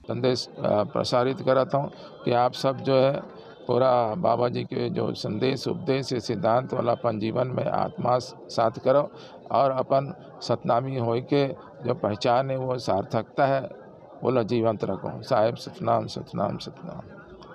संदेश प्रसारित करता हूँ कि आप सब जो है पूरा बाबा जी के जो संदेश उपदेश सिद्धांत वाला अपन जीवन में आत्मा साथ करो और अपन सतनामी हो के जो पहचान है वो सार्थकता है बोला जीवंत रखो। साहेब सतनाम सतनाम सतनाम।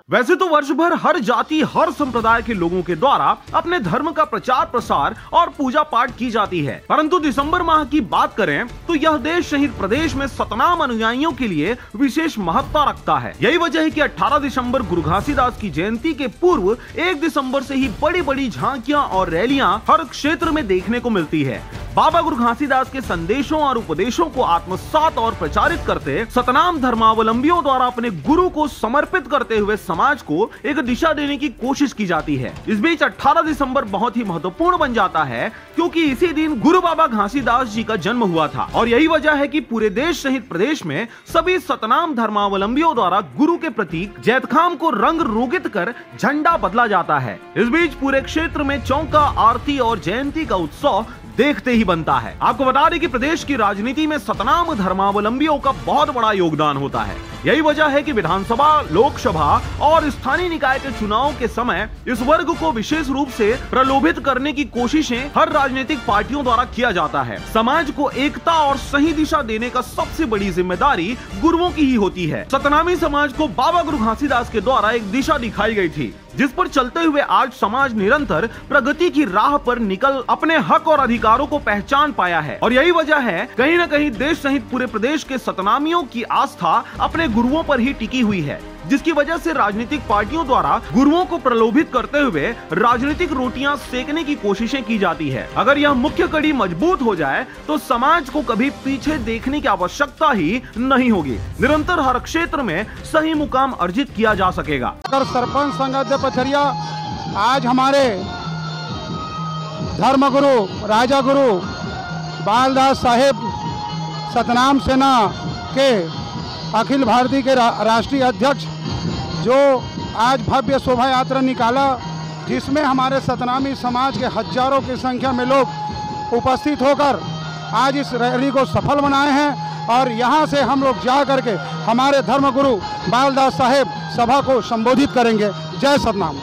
वैसे तो वर्ष भर हर जाति हर संप्रदाय के लोगों के द्वारा अपने धर्म का प्रचार प्रसार और पूजा पाठ की जाती है, परंतु दिसंबर माह की बात करें तो यह देश शहीद प्रदेश में सतनाम अनुयायियों के लिए विशेष महत्ता रखता है। यही वजह है कि 18 दिसंबर गुरु घासीदास की जयंती के पूर्व 1 दिसंबर से ही बड़ी बड़ी झांकियां और रैलियां हर क्षेत्र में देखने को मिलती है। बाबा गुरु घासीदास के संदेशों और उपदेशों को आत्मसात और प्रचारित करते सतनाम धर्मावलंबियों द्वारा अपने गुरु को समर्पित करते हुए समाज को एक दिशा देने की कोशिश की जाती है। इस बीच 18 दिसंबर बहुत ही महत्वपूर्ण बन जाता है क्योंकि इसी दिन गुरु बाबा घासीदास जी का जन्म हुआ था और यही वजह है कि पूरे देश सहित प्रदेश में सभी सतनाम धर्मावलंबियों द्वारा गुरु के प्रतीक जैतखाम को रंग रोगित कर झंडा बदला जाता है। इस बीच पूरे क्षेत्र में चौका आरती और जयंती का उत्सव देखते ही बनता है। आपको बता दें कि प्रदेश की राजनीति में सतनाम धर्मावलंबियों का बहुत बड़ा योगदान होता है। यही वजह है कि विधानसभा, लोकसभा और स्थानीय निकाय के चुनाव के समय इस वर्ग को विशेष रूप से प्रलोभित करने की कोशिशें हर राजनीतिक पार्टियों द्वारा किया जाता है। समाज को एकता और सही दिशा देने का सबसे बड़ी जिम्मेदारी गुरुओं की ही होती है। सतनामी समाज को बाबा गुरु घासीदास के द्वारा एक दिशा दिखाई गई थी जिस पर चलते हुए आज समाज निरंतर प्रगति की राह पर निकल अपने हक और अधिकारों को पहचान पाया है। और यही वजह है कहीं न कहीं देश सहित पूरे प्रदेश के सतनामियों की आस्था अपने गुरुओं पर ही टिकी हुई है, जिसकी वजह से राजनीतिक पार्टियों द्वारा गुरुओं को प्रलोभित करते हुए राजनीतिक रोटियां सेकने की कोशिशें की जाती है। अगर यह मुख्य कड़ी मजबूत हो जाए तो समाज को कभी पीछे देखने की आवश्यकता ही नहीं होगी। निरंतर हर क्षेत्र में सही मुकाम अर्जित किया जा सकेगा। सरपंच संगत पथरिया आज हमारे धर्मगुरु राजा गुरु बालदास साहेब सतनाम सेना के अखिल भारतीय के राष्ट्रीय अध्यक्ष जो आज भव्य शोभा यात्रा निकाला जिसमें हमारे सतनामी समाज के हजारों की संख्या में लोग उपस्थित होकर आज इस रैली को सफल बनाए हैं और यहाँ से हम लोग जा करके हमारे धर्मगुरु बालदास साहेब सभा को संबोधित करेंगे। जय सतनाम।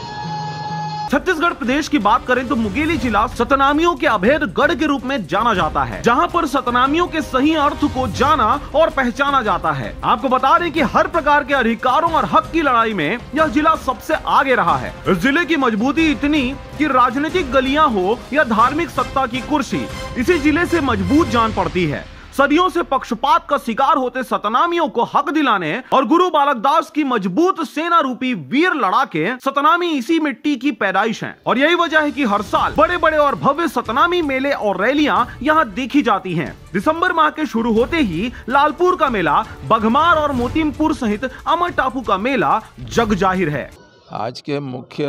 छत्तीसगढ़ प्रदेश की बात करें तो मुंगेली जिला सतनामियों के अभेद गढ़ के रूप में जाना जाता है, जहां पर सतनामियों के सही अर्थ को जाना और पहचाना जाता है। आपको बता दें कि हर प्रकार के अधिकारों और हक की लड़ाई में यह जिला सबसे आगे रहा है। इस जिले की मजबूती इतनी कि राजनीतिक गलियां हो या धार्मिक सत्ता की कुर्सी, इसी जिले से मजबूत जान पड़ती है। सदियों से पक्षपात का शिकार होते सतनामियों को हक दिलाने और गुरु बालकदास की मजबूत सेना रूपी वीर लड़ाके सतनामी इसी मिट्टी की पैदाइश हैं और यही वजह है कि हर साल बड़े बड़े और भव्य सतनामी मेले और रैलियां यहां देखी जाती हैं। दिसंबर माह के शुरू होते ही लालपुर का मेला, बघमार और मोतीमपुर सहित अमर टापू का मेला जग जाहिर है। आज के मुख्य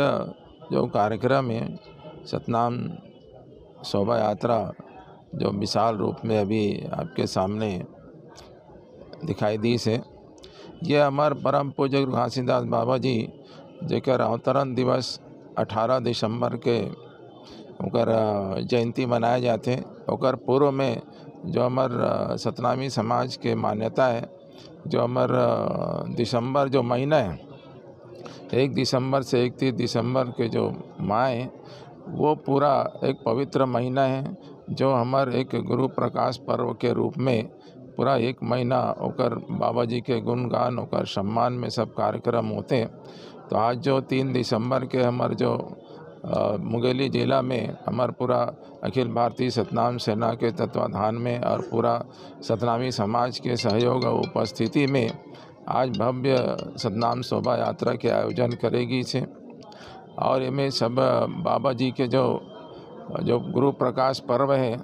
जो कार्यक्रम है सतनाम शोभा यात्रा जो विशाल रूप में अभी आपके सामने दिखाई दी से ये हमार परम पूज्य गुरु घासीदास बाबा जी जेकर अवतरण दिवस 18 दिसंबर के ओकर जयंती मनाए जाते। ओकर पूर्व में जो हमार सतनामी समाज के मान्यता है जो हमार दिसंबर जो महीना है 1 दिसंबर से 31 दिसंबर के जो माह है वो पूरा एक पवित्र महीना है जो हमार एक गुरु प्रकाश पर्व के रूप में पूरा 1 महीना ओकर बाबा जी के गुणगान ओकर सम्मान में सब कार्यक्रम होते। तो आज जो 3 दिसंबर के हमार जो मुंगेली जिला में हमार पूरा अखिल भारतीय सतनाम सेना के तत्वाधान में और पूरा सतनामी समाज के सहयोग और उपस्थिति में आज भव्य सतनाम शोभा यात्रा के आयोजन करेगी से और इनमें सब बाबा जी के जो गुरु प्रकाश पर्व है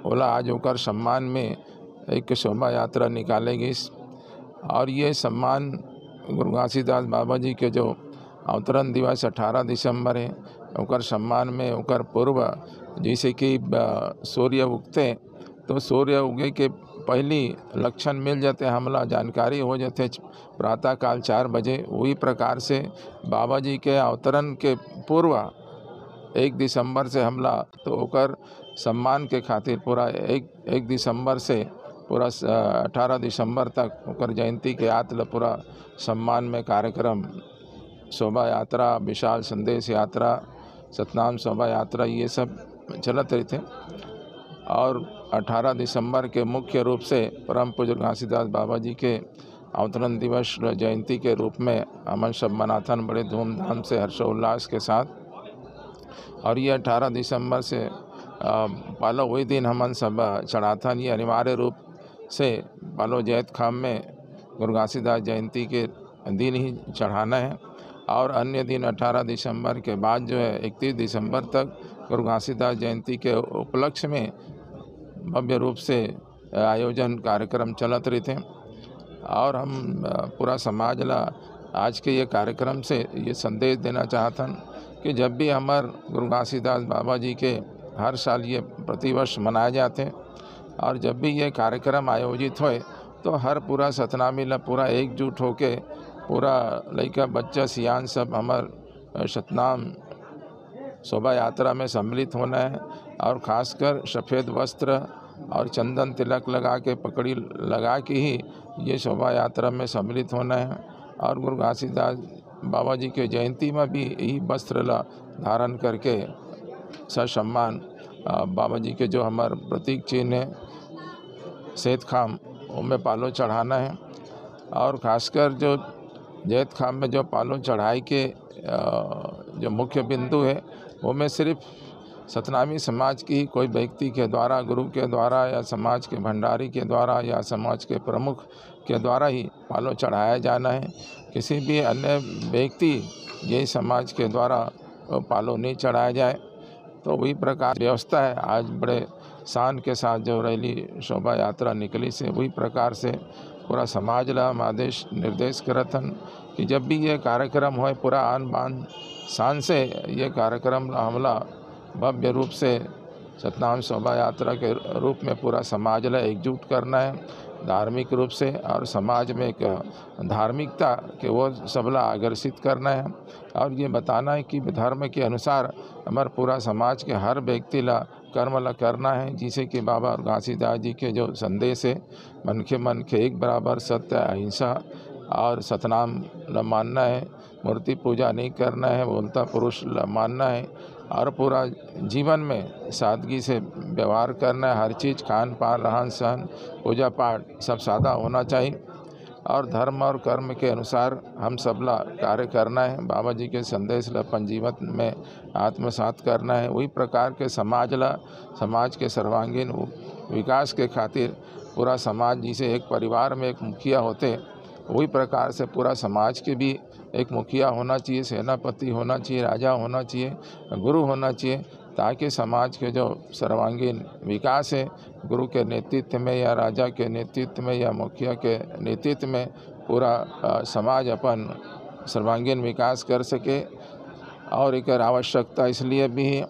ओला आज होकर सम्मान में एक शोभा यात्रा निकालेगी और ये सम्मान गुरु घासीदास बाबा जी के जो अवतरण दिवस 18 दिसंबर है ओकर सम्मान में ओकर पूर्व जैसे कि सूर्य उगते तो सूर्य उगे के पहली लक्षण मिल जाते हमला जानकारी हो जाते प्रातः काल 4 बजे। वही प्रकार से बाबा जी के अवतरण के पूर्व 1 दिसंबर से हमला तो ओकर सम्मान के खातिर पूरा 1 दिसंबर से पूरा 18 दिसंबर तक ओकर जयंती के याद पूरा सम्मान में कार्यक्रम, शोभा यात्रा, विशाल संदेश यात्रा, सतनाम शोभा यात्रा, ये सब चलत रहे थे। और 18 दिसंबर के मुख्य रूप से परम पूज्य घासीदास बाबा जी के अवतरण दिवस जयंती के रूप में हमन सब मनाथन बड़े धूमधाम से हर्षोल्लास के साथ। और ये 18 दिसंबर से पालो वही दिन हमन सब चढ़ाथन, ये अनिवार्य रूप से पालो जैत खाम में गुरु घासीदास जयंती के दिन ही चढ़ाना है। और अन्य दिन 18 दिसंबर के बाद जो है 31 दिसंबर तक गुरु घासीदास जयंती के उपलक्ष्य में भव्य रूप से आयोजन कार्यक्रम चलत रहे थे। और हम पूरा समाज ला आज के ये कार्यक्रम से ये संदेश देना चाहतन कि जब भी हमार गुरु घासीदास बाबा जी के हर साल ये प्रतिवर्ष मनाए जाते, और जब भी ये कार्यक्रम आयोजित होए तो हर पूरा सतनामी ला पूरा एकजुट होके पूरा लड़का बच्चा सियान सब हमार सतनाम शोभा यात्रा में सम्मिलित होना है। और ख़ासकर सफ़ेद वस्त्र और चंदन तिलक लगा के, पकड़ी लगा के ही ये शोभा यात्रा में सम्मिलित होना है। और गुरु घासीदास बाबा जी के जयंती में भी यही वस्त्र ला धारण करके ससम्मान बाबा जी के जो हमार प्रतीक चिन्ह है सेत खाम उनमें पालो चढ़ाना है। और ख़ासकर जो जैत खाम में जो पालो चढ़ाई के जो मुख्य बिंदु है वो में सिर्फ सतनामी समाज की ही कोई व्यक्ति के द्वारा, गुरु के द्वारा या समाज के भंडारी के द्वारा या समाज के प्रमुख के द्वारा ही पालो चढ़ाया जाना है। किसी भी अन्य व्यक्ति यही समाज के द्वारा पालो नहीं चढ़ाया जाए। तो वही प्रकार व्यवस्था है। आज बड़े शान के साथ जो रैली शोभा यात्रा निकली से वही प्रकार से पूरा समाज ला हम आदेश निर्देश करतन कि जब भी ये कार्यक्रम होए पूरा आन बान शान से ये कार्यक्रम हमला भव्य रूप से सतनाम शोभा यात्रा के रूप में पूरा समाज ला एकजुट करना है धार्मिक रूप से, और समाज में एक धार्मिकता के वो सबला आकर्षित करना है। और ये बताना है कि धर्म के अनुसार हमारे पूरा समाज के हर व्यक्ति ला कर्म ला करना है, जिसे कि बाबा घासीदास जी के जो संदेश है मन के एक बराबर, सत्य, अहिंसा और सतनाम ला मानना है, मूर्ति पूजा नहीं करना है, बोलता पुरुष ला मानना है, और पूरा जीवन में सादगी से व्यवहार करना है। हर चीज़ खान पान, रहन सहन, पूजा पाठ सब सादा होना चाहिए, और धर्म और कर्म के अनुसार हम सबला कार्य करना है। बाबा जी के संदेश ला अपन जीवन में आत्मसात करना है। वही प्रकार के समाज के सर्वांगीण विकास के खातिर पूरा समाज जिसे एक परिवार में एक मुखिया होते, वही प्रकार से पूरा समाज के भी एक मुखिया होना चाहिए, सेनापति होना चाहिए, राजा होना चाहिए, गुरु होना चाहिए, ताकि समाज के जो सर्वांगीण विकास है गुरु के नेतृत्व में या राजा के नेतृत्व में या मुखिया के नेतृत्व में पूरा समाज अपन सर्वांगीण विकास कर सके। और एक आवश्यकता इसलिए भी है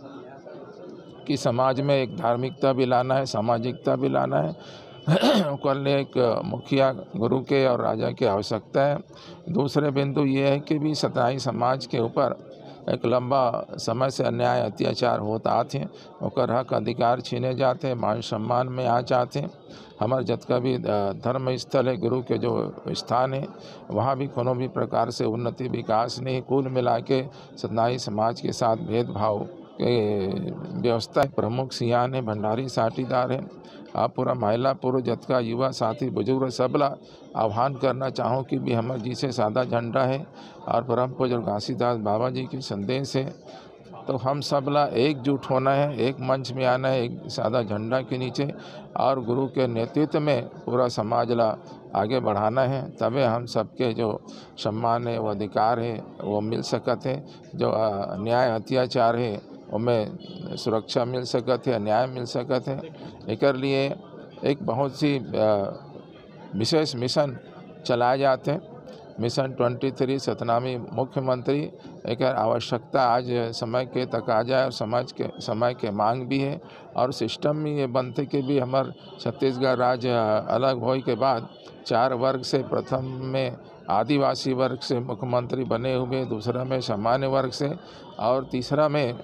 कि समाज में एक धार्मिकता भी लाना है, सामाजिकता भी लाना है। कल एक मुखिया गुरु के और राजा की आवश्यकता है। दूसरे बिंदु ये है कि भी सतनाई समाज के ऊपर एक लंबा समय से अन्याय अत्याचार होता आते, ओकर हक अधिकार छीने जाते, मान सम्मान में आ जाते। हमारे जितना भी धर्म स्थल है, गुरु के जो स्थान है, वहाँ भी कोनो भी प्रकार से उन्नति विकास नहीं। कुल मिला के सतनाई समाज के साथ भेदभाव के व्यवस्था प्रमुख सियान है, भंडारी साटीदार है। आप पूरा महिला पुरुष जतका युवा साथी बुजुर्ग सबला आह्वान करना चाहूँ कि भी हमारे जी से सादा झंडा है और परम पूज्य घासीदास बाबा जी की संदेश है, तो हम सबला एकजुट होना है, एक मंच में आना है, एक सादा झंडा के नीचे, और गुरु के नेतृत्व में पूरा समाज ला आगे बढ़ाना है। तबे हम सबके जो सम्मान है, वो अधिकार है, वो मिल सकत है। जो न्याय अत्याचार है उनमें सुरक्षा मिल सकत है, न्याय मिल सकत है। एकर लिए एक बहुत सी विशेष मिशन चलाए जाते हैं। मिशन 23 सतनामी मुख्यमंत्री एक आवश्यकता आज समय के तकाजा और समय के मांग भी है। और सिस्टम में ये बनते कि भी हमार छत्तीसगढ़ राज्य अलग होने के बाद 4 वर्ग से प्रथम में आदिवासी वर्ग से मुख्यमंत्री बने हुए, दूसरा में सामान्य वर्ग से और तीसरा में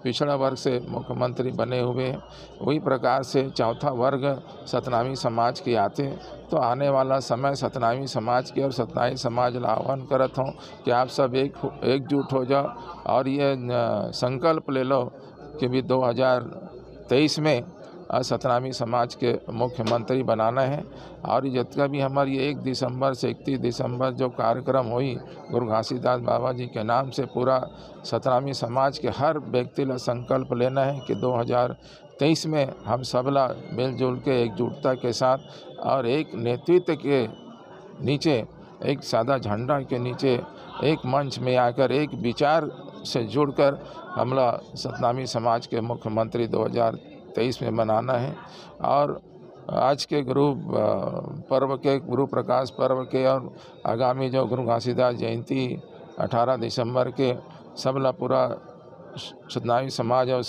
पिछड़ा वर्ग से मुख्यमंत्री बने हुए। वही प्रकार से चौथा वर्ग सतनामी समाज के आते। तो आने वाला समय सतनामी समाज के और सतनामी समाज ला आह्वान करत हूँ कि आप सब एकजुट हो जाओ और ये संकल्प ले लो कि भी 2023 में सतनामी समाज के मुख्यमंत्री बनाना है। और जितना भी हमारी 1 दिसंबर से 31 दिसंबर जो कार्यक्रम हुई गुरु घासीदास बाबा जी के नाम से, पूरा सतनामी समाज के हर व्यक्ति ला संकल्प लेना है कि 2023 में हम सबला मिलजुल के एकजुटता के साथ और एक नेतृत्व के नीचे, एक सादा झंडा के नीचे, एक मंच में आकर एक विचार से जुड़कर हमला सतनामी समाज के मुख्यमंत्री 2023 में बनाना है। और आज के गुरु प्रकाश पर्व के और आगामी जो गुरु घासीदास जयंती 18 दिसंबर के सबला पूरा सतनामी समाज और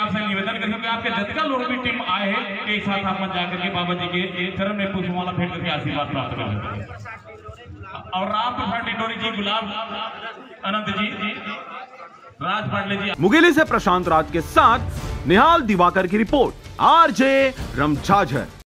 आपसे निवेदन करें कि आपके जितना लोग भी टीम आए हैं एक साथ आप जाकर के बाबा जी के चरण में पुष्पमाला भेंट करके आशीर्वाद प्राप्त करें। और राम प्रसाद डिंडोरी जी, गुलाब अनंत जी, राज पाटले जी। मुंगेली से प्रशांत राज के साथ निहाल दिवाकर की रिपोर्ट, आरजे रमझाझर।